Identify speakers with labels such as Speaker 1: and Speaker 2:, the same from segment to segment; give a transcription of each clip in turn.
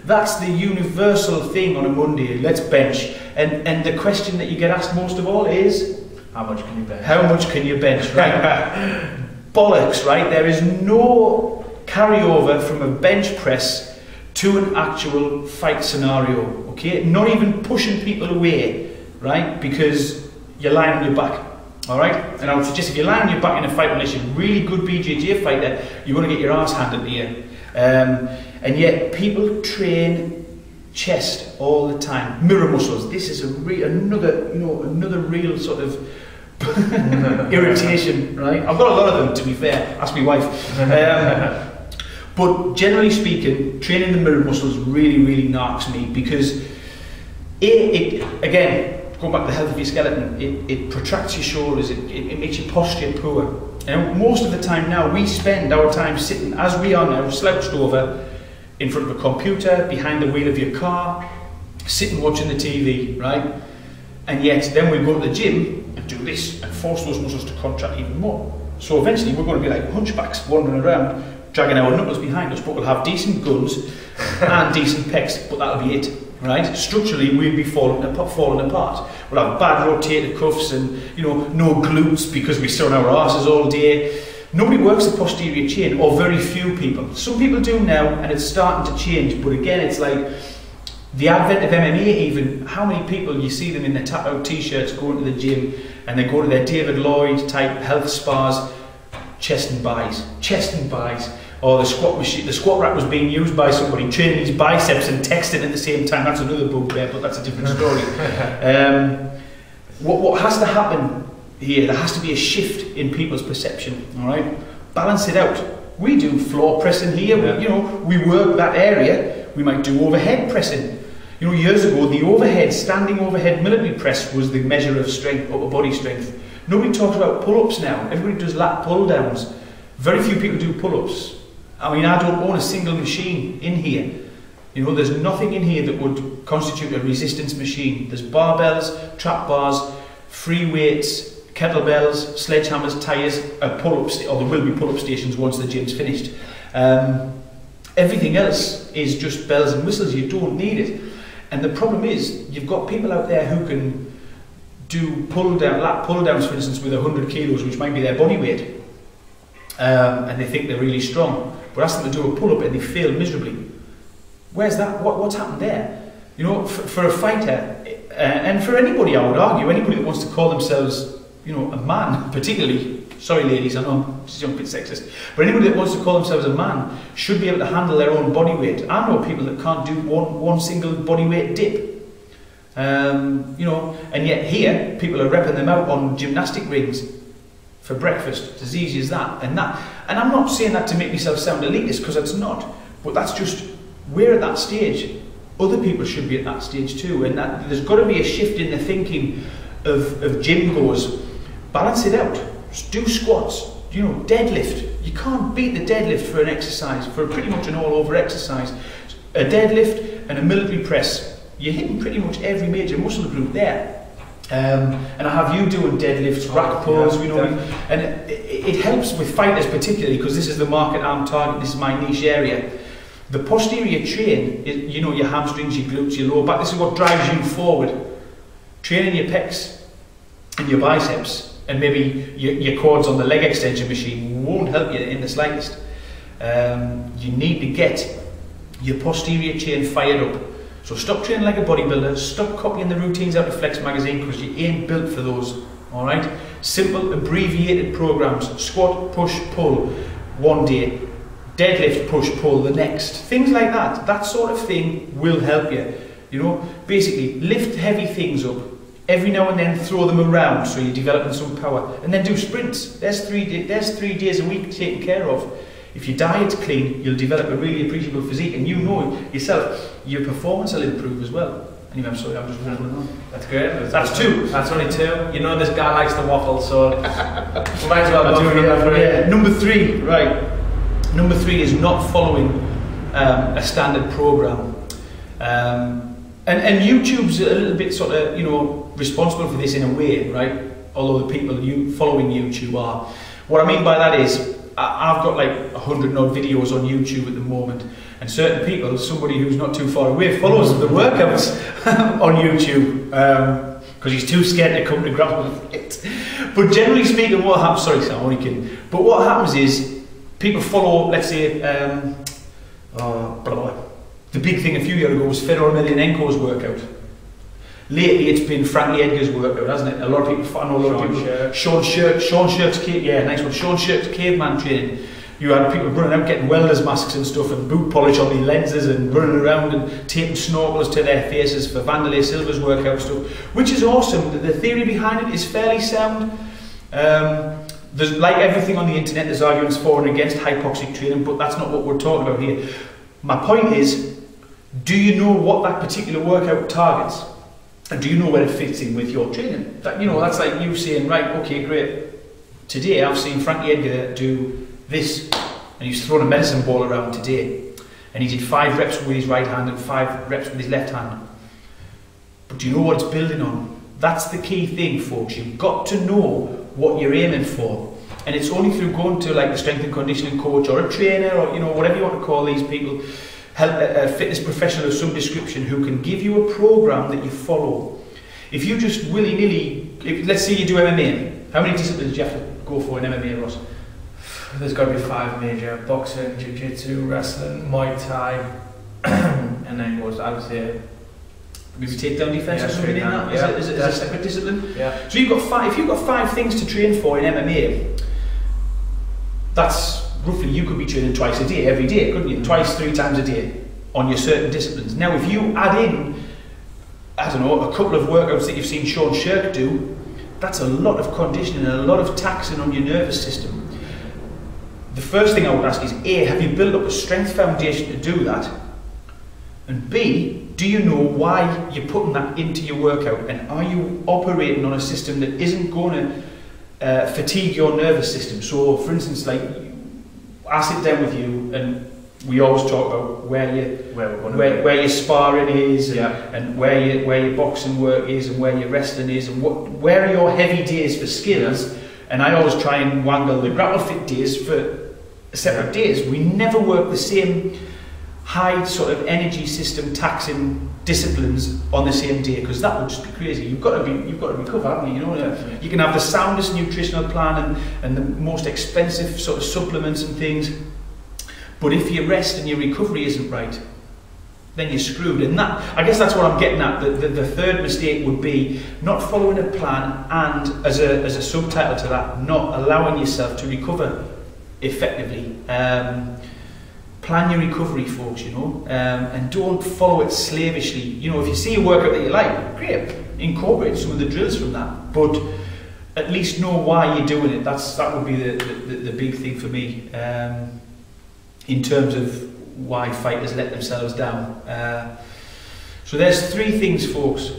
Speaker 1: That's the universal thing on a Monday. Let's bench. And the question that you get asked most of all is,
Speaker 2: how much can you bench?
Speaker 1: How much can you bench, right? Bollocks, right? There is no carryover from a bench press to an actual fight scenario, okay? Not even pushing people away, right? Because you're lying on your back, all right? And I would suggest if you're lying on your back in a fight, unless you're a really good BJJ fighter, you're going to get your ass handed to you. And yet people train chest all the time, mirror muscles. This is another real sort of irritation, right? I've got a lot of them, to be fair. Ask my wife. But generally speaking, training the mirror muscles really knarks me, because again, going back to the health of your skeleton, it protracts your shoulders, it makes your posture poor. And most of the time now, we spend our time sitting, as we are now, slouched over in front of a computer, behind the wheel of your car, sitting watching the TV, right? And yet then we go to the gym and do this and force those muscles to contract even more. So eventually we're going to be like hunchbacks wandering around, dragging our knuckles behind us, but we'll have decent guns and decent pecs, but that'll be it, right? Structurally we'll be falling apart. We'll have bad rotated cuffs and, you know, no glutes because we sit on our asses all day. Nobody works the posterior chain, or very few people. Some people do now, and it's starting to change, but again, it's like the advent of MMA even. How many people you see them in their tap-out t-shirts going to the gym, and they go to their David Lloyd type health spas, chest and buys, or the squat machine. The squat rack was being used by somebody training his biceps and texting at the same time. That's another bugbear, but that's a different story. What has to happen here, there has to be a shift in people's perception, all right? Balance it out. We do floor pressing here, we work that area. We might do overhead pressing. You know, years ago, the standing overhead military press was the measure of strength, upper body strength. Nobody talks about pull-ups now. Everybody does lat pull-downs. Very few people do pull-ups. I mean, I don't own a single machine in here. You know, there's nothing in here that would constitute a resistance machine. There's barbells, trap bars, free weights, kettlebells, sledgehammers, tyres, pull-ups, or there will be pull-up stations once the gym's finished. Everything else is just bells and whistles. You don't need it. And the problem is, you've got people out there who can do lat pull-downs, for instance, with 100 kilos, which might be their body weight, and they think they're really strong. But ask them to do a pull-up and they fail miserably. Where's that? What's happened there? You know, for a fighter, and for anybody, I would argue, anybody that wants to call themselves, you know, a man, particularly, sorry ladies, I know this is a bit sexist, but anybody that wants to call themselves a man should be able to handle their own body weight. I know people that can't do one single body weight dip. You know, and yet here, people are repping them out on gymnastic rings for breakfast. It's as easy as that. And I'm not saying that to make myself sound elitist, because it's not, but that's just, we're at that stage. Other people should be at that stage too, and that there's got to be a shift in the thinking of gym goers. Balance it out. Just do squats, you know, deadlift. You can't beat the deadlift for an exercise, for pretty much an all-over exercise. A deadlift and a military press, you're hitting pretty much every major muscle group there. And I have you doing deadlifts, rack pulls, you know, and it helps with fighters particularly, because this is the market I'm targeting, this is my niche area. The posterior chain, you know, your hamstrings, your glutes, your lower back, this is what drives you forward. Training your pecs and your biceps, and maybe your quads on the leg extension machine won't help you in the slightest. You need to get your posterior chain fired up. So stop training like a bodybuilder, stop copying the routines out of Flex magazine, because you ain't built for those, alright? Simple, abbreviated programs, squat, push, pull, one day, deadlift, push, pull the next. Things like that, that sort of thing will help you. You know, basically lift heavy things up, every now and then throw them around so you're developing some power, and then do sprints. There's 3 days a week taken care of. If your diet's clean, you'll develop a really appreciable physique, and you know yourself, your performance will improve as well. Anyway, I'm sorry, I'm just rambling on.
Speaker 2: That's great.
Speaker 1: That's 2.
Speaker 2: That's only 2. You know this guy likes to waffle, so we might as well go for number 3.
Speaker 1: Yeah. Number 3, right. Number 3 is not following a standard program. And YouTube's a little bit sort of, you know, responsible for this in a way, right? Although the people following YouTube are. What I mean by that is, I've got like 100 odd videos on YouTube at the moment, And certain people, somebody who's not too far away, follows the workouts on YouTube because he's too scared to come to Grapplefit. But generally speaking, what happens? Sorry, Sam, I'm only kidding. But what happens is people follow, let's say, the big thing a few years ago was Fedor Emelianenko's workout. Lately, it's been Frankie Edgar's workout, hasn't it? A lot of people, I know a lot of people. Sean Shirk's, yeah, nice one. Sean Shirk's caveman training. You had people running out getting welder's masks and stuff and boot polish on the lenses and running around and taping snorkels to their faces for Vanderlei Silva's workout stuff, which is awesome. The theory behind it is fairly sound. There's, like everything on the internet, there's arguments for and against hypoxic training, but that's not what we're talking about here. My point is, do you know what that particular workout targets? And do you know where it fits in with your training? That, you know, that's like you saying, right, okay, great. Today I've seen Frankie Edgar do this, and he's thrown a medicine ball around today, and he did 5 reps with his right hand and 5 reps with his left hand. But do you know what it's building on? That's the key thing, folks. You've got to know what you're aiming for, and it's only through going to like a strength and conditioning coach or a trainer or, you know, whatever you want to call these people, a fitness professional of some description who can give you a program that you follow. If you just willy-nilly, let's say you do MMA, how many disciplines do you have to go for in MMA, Ross?
Speaker 2: There's got to be 5 major: boxing, jiu-jitsu, wrestling, Muay Thai, and then goes, I would say,
Speaker 1: maybe takedown defense or something in that?
Speaker 2: Yeah.
Speaker 1: Is it a separate discipline?
Speaker 2: Yeah.
Speaker 1: So you've got 5. If you've got 5 things to train for in MMA, that's roughly, you could be training twice a day, every day, couldn't you? Twice, 3 times a day on your certain disciplines. Now, if you add in, I don't know, a couple of workouts that you've seen Sean Shirk do, that's a lot of conditioning and a lot of taxing on your nervous system. The first thing I would ask is, A, have you built up a strength foundation to do that? And B, do you know why you're putting that into your workout? And are you operating on a system that isn't going to fatigue your nervous system? So, for instance, like, I sit down with you and we always talk about where your sparring is, and where your boxing work is, and where your wrestling is, and where are your heavy days for skills. Yeah. And I always try and wangle the Grapplefit days for separate days. We never work the same high sort of energy system taxing disciplines on the same day, because that would just be crazy. You've got to recover, haven't you? You know, you can have the soundest nutritional plan and the most expensive sort of supplements and things, but if your rest and your recovery isn't right, then you're screwed. And that, I guess that's what I'm getting at. The third mistake would be not following a plan, and as a subtitle to that, not allowing yourself to recover effectively. Plan your recovery, folks, you know, and don't follow it slavishly. You know, if you see a workout that you like, great, incorporate some of the drills from that, but at least know why you're doing it. That would be the big thing for me, in terms of why fighters let themselves down. So there's 3 things, folks.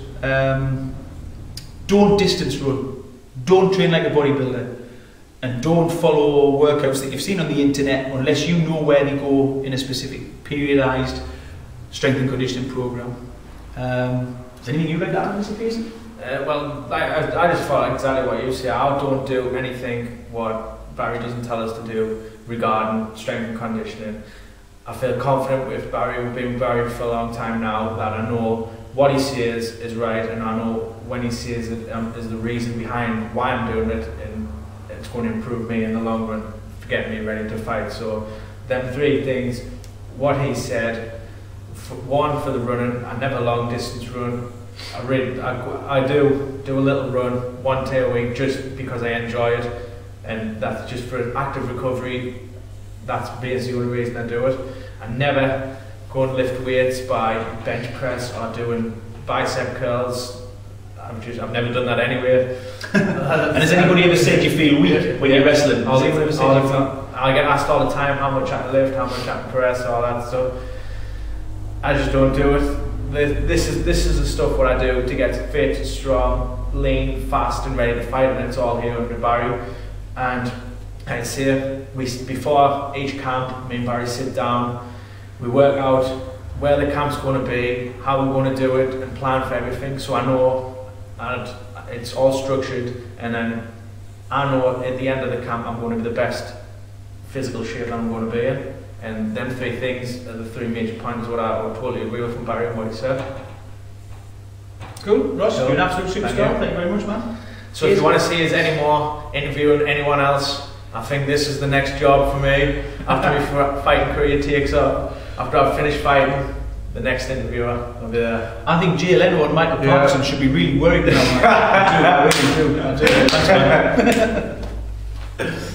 Speaker 1: Don't distance run, don't train like a bodybuilder, and don't follow workouts that you've seen on the internet unless you know where they go in a specific periodized strength and conditioning program. Is anything you'd like to add, Mr. Pearson?
Speaker 2: Well, I just follow exactly what you say. I don't do anything what Barry doesn't tell us to do regarding strength and conditioning. I feel confident with Barry. We've been with Barry for a long time now, that I know what he says is right, and I know when he says it is the reason behind why I'm doing it, and it's going to improve me in the long run, to get me ready to fight. So them 3 things, what he said, one, for the running, I never long distance run. I do a little run 1 day a week just because I enjoy it, and that's just for active recovery. That's basically the only reason I do it. I never go and lift weights by bench press or doing bicep curls. I've never done that anyway.
Speaker 1: And has anybody ever said you feel weak when you're wrestling?
Speaker 2: I get asked all the time how much I can lift, how much I can press, all that stuff. I just don't do it. This is the stuff what I do to get fit, strong, lean, fast and ready to fight, and it's all here under Barry. And I say, before each camp, me and Barry sit down, we work out where the camp's going to be, how we're going to do it, and plan for everything. So I know, and it's all structured, and then I know at the end of the camp I'm going to be the best physical shape I'm going to be in. And them three things are the three major points what I would totally agree with from Barry and what he said.
Speaker 1: Cool, Ross,
Speaker 2: Cool.
Speaker 1: you're an absolute superstar. Thank you very much, man.
Speaker 2: So if you want to see us any more interviewing anyone else, I think this is the next job for me. After my fighting career takes up, after I've finished fighting, the next interviewer will be there.
Speaker 1: I think Jay Leno and Michael Pearson should be really worried now. I really do. Thanks, man.